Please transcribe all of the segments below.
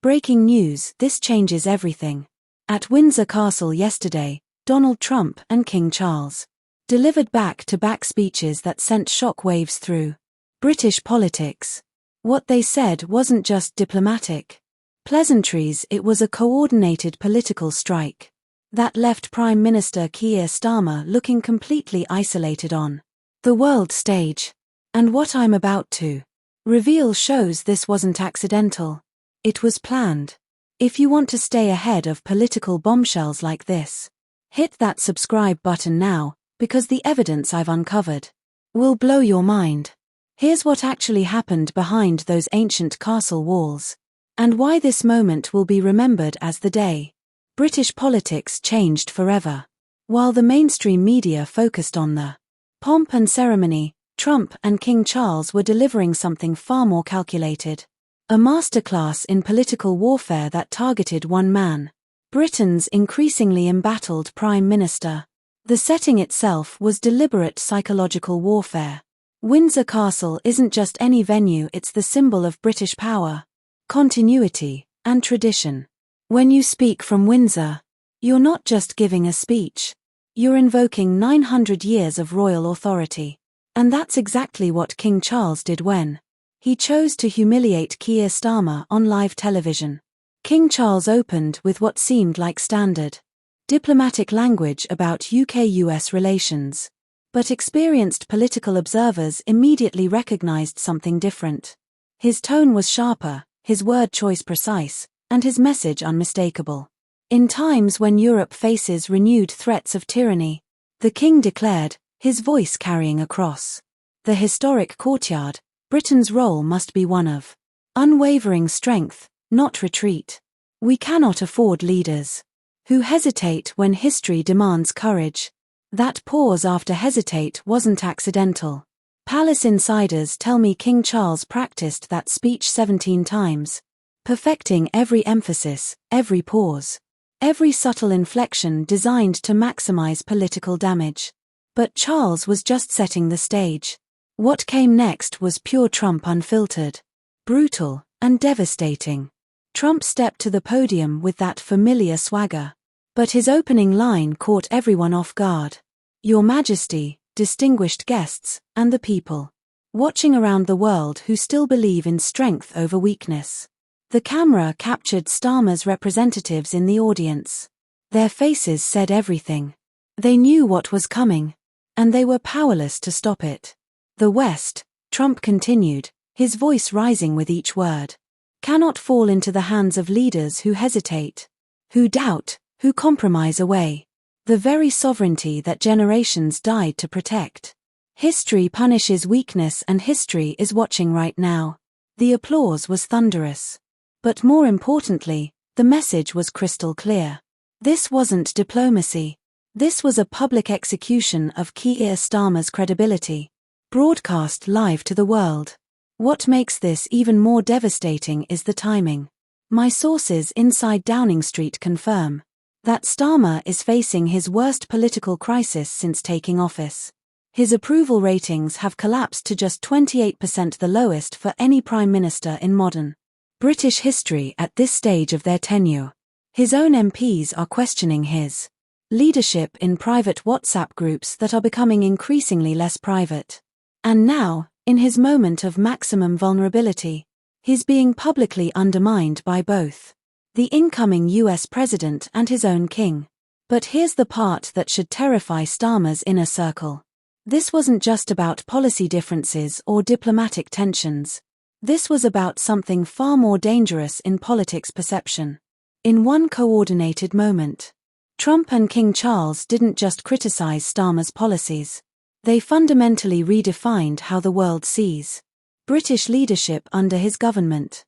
Breaking news, this changes everything. At Windsor Castle yesterday, Donald Trump and King Charles delivered back-to-back speeches that sent shock waves through British politics. What they said wasn't just diplomatic pleasantries, it was a coordinated political strike that left Prime Minister Keir Starmer looking completely isolated on the world stage. And what I'm about to reveal shows this wasn't accidental. It was planned. If you want to stay ahead of political bombshells like this, hit that subscribe button now, because the evidence I've uncovered will blow your mind. Here's what actually happened behind those ancient castle walls, and why this moment will be remembered as the day British politics changed forever. While the mainstream media focused on the pomp and ceremony, Trump and King Charles were delivering something far more calculated. A masterclass in political warfare that targeted one man, Britain's increasingly embattled Prime Minister. The setting itself was deliberate psychological warfare. Windsor Castle isn't just any venue, it's the symbol of British power, continuity, and tradition. When you speak from Windsor, you're not just giving a speech. You're invoking 900 years of royal authority. And that's exactly what King Charles did when he chose to humiliate Keir Starmer on live television. King Charles opened with what seemed like standard diplomatic language about UK-US relations. But experienced political observers immediately recognized something different. His tone was sharper, his word choice precise, and his message unmistakable. In times when Europe faces renewed threats of tyranny, the king declared, his voice carrying across the historic courtyard, Britain's role must be one of unwavering strength, not retreat. We cannot afford leaders who hesitate when history demands courage. That pause after hesitate wasn't accidental. Palace insiders tell me King Charles practiced that speech 17 times, perfecting every emphasis, every pause, every subtle inflection designed to maximize political damage. But Charles was just setting the stage. What came next was pure Trump, unfiltered, brutal, and devastating. Trump stepped to the podium with that familiar swagger. But his opening line caught everyone off guard. Your Majesty, distinguished guests, and the people watching around the world who still believe in strength over weakness. The camera captured Starmer's representatives in the audience. Their faces said everything. They knew what was coming, and they were powerless to stop it. The West, Trump continued, his voice rising with each word, cannot fall into the hands of leaders who hesitate, who doubt, who compromise away the very sovereignty that generations died to protect. History punishes weakness, and history is watching right now. The applause was thunderous. But more importantly, the message was crystal clear. This wasn't diplomacy. This was a public execution of Keir Starmer's credibility, broadcast live to the world. What makes this even more devastating is the timing. My sources inside Downing Street confirm that Starmer is facing his worst political crisis since taking office. His approval ratings have collapsed to just 28%, the lowest for any prime minister in modern British history at this stage of their tenure. His own MPs are questioning his leadership in private WhatsApp groups that are becoming increasingly less private. And now, in his moment of maximum vulnerability, he's being publicly undermined by both the incoming US president and his own king. But here's the part that should terrify Starmer's inner circle. This wasn't just about policy differences or diplomatic tensions. This was about something far more dangerous in politics perception. In one coordinated moment, Trump and King Charles didn't just criticize Starmer's policies. They fundamentally redefined how the world sees British leadership under his government.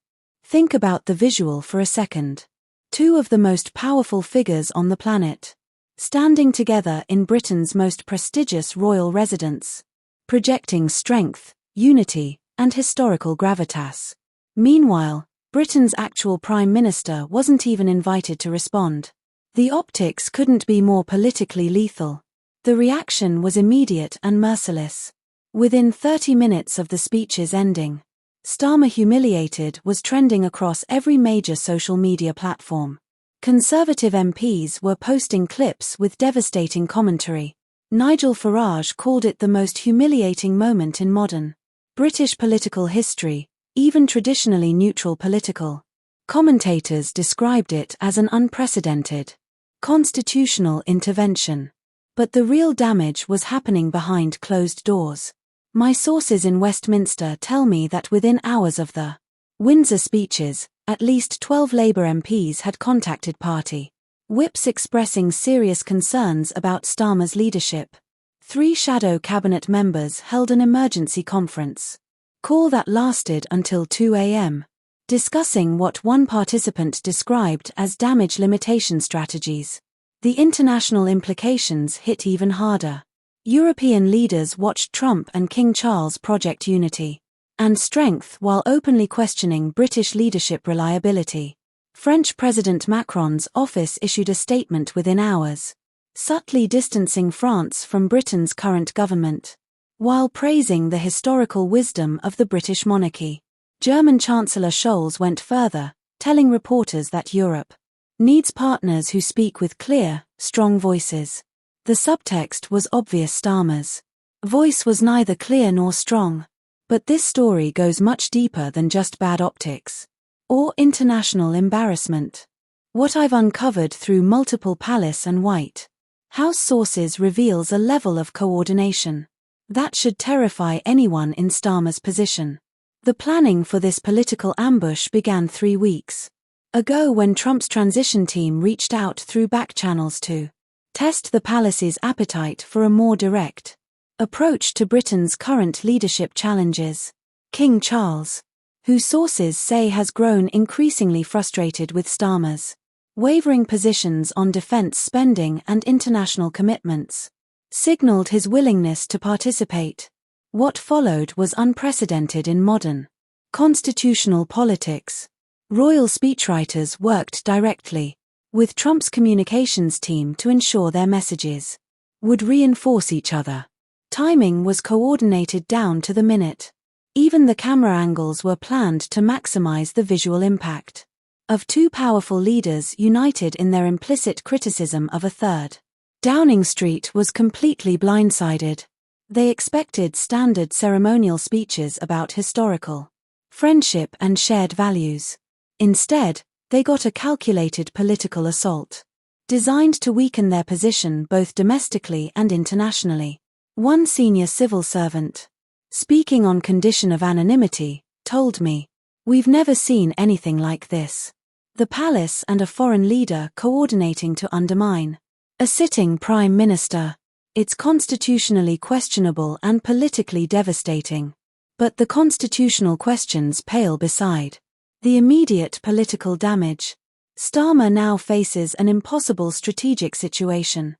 Think about the visual for a second. Two of the most powerful figures on the planet, standing together in Britain's most prestigious royal residence, projecting strength, unity, and historical gravitas. Meanwhile, Britain's actual Prime Minister wasn't even invited to respond. The optics couldn't be more politically lethal. The reaction was immediate and merciless. Within 30 minutes of the speech's ending, Starmer humiliated was trending across every major social media platform. Conservative MPs were posting clips with devastating commentary. Nigel Farage called it the most humiliating moment in modern British political history, even traditionally neutral political commentators described it as an unprecedented constitutional intervention. But the real damage was happening behind closed doors. My sources in Westminster tell me that within hours of the Windsor speeches, at least 12 Labour MPs had contacted party whips expressing serious concerns about Starmer's leadership. 3 shadow cabinet members held an emergency conference call that lasted until 2 a.m., discussing what one participant described as damage limitation strategies. The international implications hit even harder. European leaders watched Trump and King Charles project unity and strength while openly questioning British leadership reliability. French President Macron's office issued a statement within hours, subtly distancing France from Britain's current government, while praising the historical wisdom of the British monarchy. German Chancellor Scholz went further, telling reporters that Europe needs partners who speak with clear, strong voices. The subtext was obvious. Starmer's voice was neither clear nor strong. But this story goes much deeper than just bad optics or international embarrassment. What I've uncovered through multiple Palace and White House sources reveals a level of coordination that should terrify anyone in Starmer's position. The planning for this political ambush began 3 weeks ago when Trump's transition team reached out through back channels to test the palace's appetite for a more direct approach to Britain's current leadership challenges. King Charles, who sources say has grown increasingly frustrated with Starmer's wavering positions on defense spending and international commitments, signaled his willingness to participate. What followed was unprecedented in modern constitutional politics. Royal speechwriters worked directly with Trump's communications team to ensure their messages would reinforce each other. Timing was coordinated down to the minute. Even the camera angles were planned to maximize the visual impact of 2 powerful leaders united in their implicit criticism of a third. Downing Street was completely blindsided. They expected standard ceremonial speeches about historical friendship and shared values. Instead, they got a calculated political assault, designed to weaken their position both domestically and internationally. One senior civil servant, speaking on condition of anonymity, told me, "We've never seen anything like this. The palace and a foreign leader coordinating to undermine a sitting prime minister. It's constitutionally questionable and politically devastating. But the constitutional questions pale beside the immediate political damage. Starmer now faces an impossible strategic situation.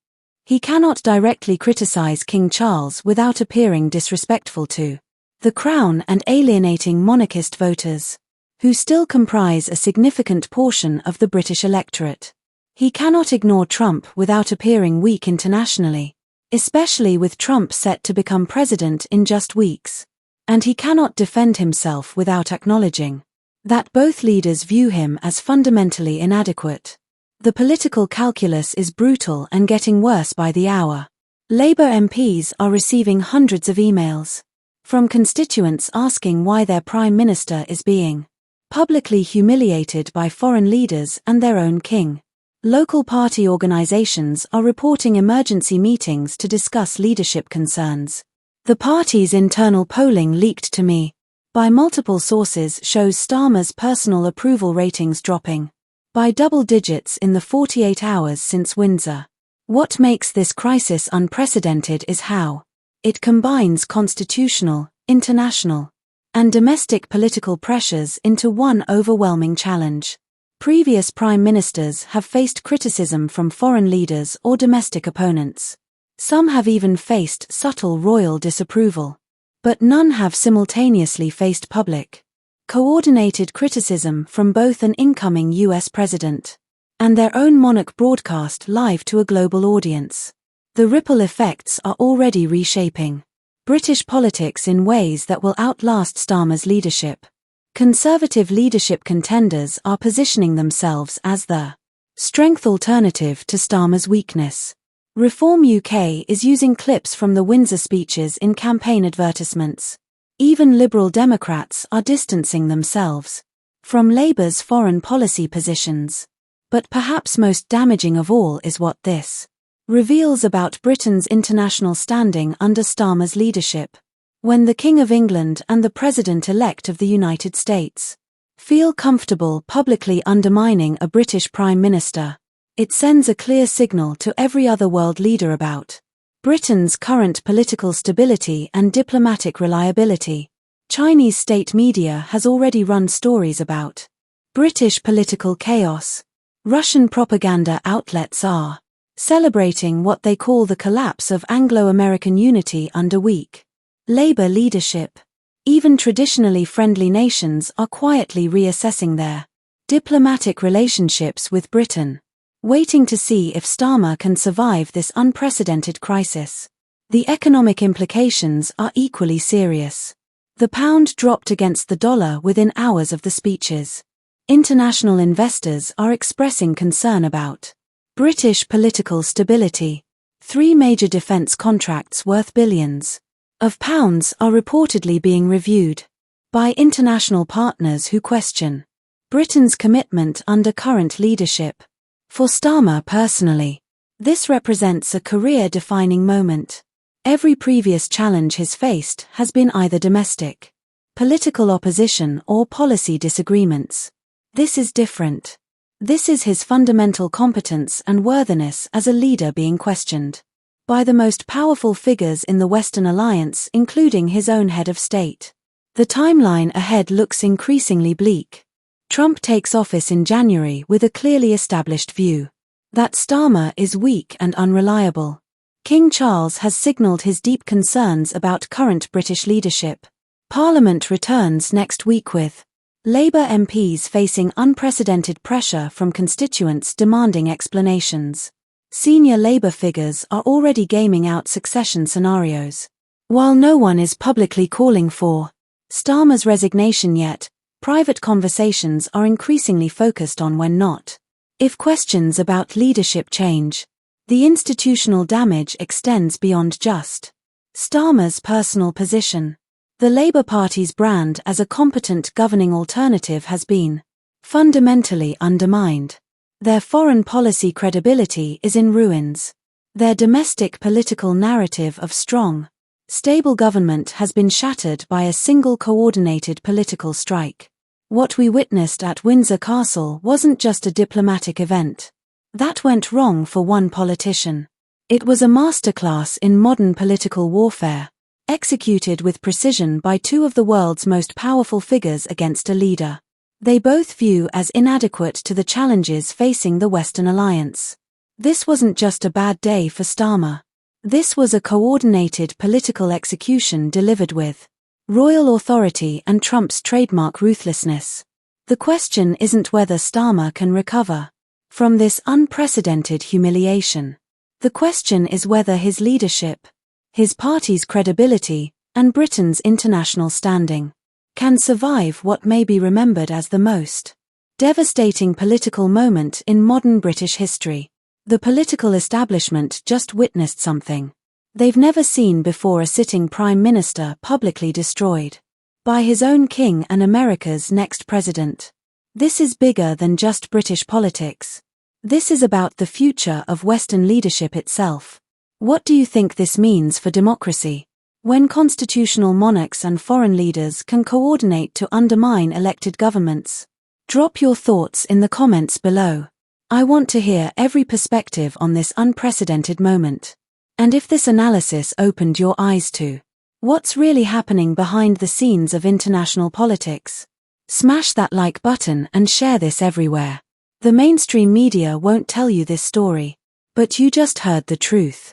He cannot directly criticize King Charles without appearing disrespectful to the Crown and alienating monarchist voters, who still comprise a significant portion of the British electorate. He cannot ignore Trump without appearing weak internationally, especially with Trump set to become president in just weeks. And he cannot defend himself without acknowledging that both leaders view him as fundamentally inadequate. The political calculus is brutal and getting worse by the hour. Labour MPs are receiving hundreds of emails from constituents asking why their Prime Minister is being publicly humiliated by foreign leaders and their own king. Local party organisations are reporting emergency meetings to discuss leadership concerns. The party's internal polling leaked to me by multiple sources shows Starmer's personal approval ratings dropping by double digits in the 48 hours since Windsor. What makes this crisis unprecedented is how it combines constitutional, international, and domestic political pressures into one overwhelming challenge. Previous prime ministers have faced criticism from foreign leaders or domestic opponents. Some have even faced subtle royal disapproval. But none have simultaneously faced public, coordinated criticism from both an incoming US president and their own monarch broadcast live to a global audience. The ripple effects are already reshaping British politics in ways that will outlast Starmer's leadership. Conservative leadership contenders are positioning themselves as the strength alternative to Starmer's weakness. Reform UK is using clips from the Windsor speeches in campaign advertisements. Even Liberal Democrats are distancing themselves from Labour's foreign policy positions. But perhaps most damaging of all is what this reveals about Britain's international standing under Starmer's leadership. When the King of England and the President-elect of the United States feel comfortable publicly undermining a British Prime Minister, it sends a clear signal to every other world leader about Britain's current political stability and diplomatic reliability. Chinese state media has already run stories about British political chaos. Russian propaganda outlets are celebrating what they call the collapse of Anglo-American unity under weak Labour leadership. Even traditionally friendly nations are quietly reassessing their diplomatic relationships with Britain, waiting to see if Starmer can survive this unprecedented crisis. The economic implications are equally serious. The pound dropped against the dollar within hours of the speeches. International investors are expressing concern about British political stability. 3 major defence contracts worth billions of pounds are reportedly being reviewed by international partners who question Britain's commitment under current leadership. For Starmer personally, this represents a career-defining moment. Every previous challenge he's faced has been either domestic, political opposition or policy disagreements. This is different. This is his fundamental competence and worthiness as a leader being questioned by the most powerful figures in the Western alliance, including his own head of state. The timeline ahead looks increasingly bleak. Trump takes office in January with a clearly established view that Starmer is weak and unreliable. King Charles has signalled his deep concerns about current British leadership. Parliament returns next week with Labour MPs facing unprecedented pressure from constituents demanding explanations. Senior Labour figures are already gaming out succession scenarios. While no one is publicly calling for Starmer's resignation yet, private conversations are increasingly focused on when not if questions about leadership change. The institutional damage extends beyond just Starmer's personal position. The Labour Party's brand as a competent governing alternative has been fundamentally undermined. Their foreign policy credibility is in ruins. Their domestic political narrative of strong, stable government has been shattered by a single coordinated political strike. What we witnessed at Windsor Castle wasn't just a diplomatic event that went wrong for one politician. It was a masterclass in modern political warfare, executed with precision by 2 of the world's most powerful figures against a leader they both view as inadequate to the challenges facing the Western alliance. This wasn't just a bad day for Starmer. This was a coordinated political execution delivered with royal authority and Trump's trademark ruthlessness. The question isn't whether Starmer can recover from this unprecedented humiliation. The question is whether his leadership, his party's credibility, and Britain's international standing can survive what may be remembered as the most devastating political moment in modern British history. The political establishment just witnessed something they've never seen before: a sitting Prime Minister publicly destroyed by his own king and America's next president. This is bigger than just British politics. This is about the future of Western leadership itself. What do you think this means for democracy? When constitutional monarchs and foreign leaders can coordinate to undermine elected governments? Drop your thoughts in the comments below. I want to hear every perspective on this unprecedented moment. And if this analysis opened your eyes to what's really happening behind the scenes of international politics, smash that like button and share this everywhere. The mainstream media won't tell you this story, but you just heard the truth.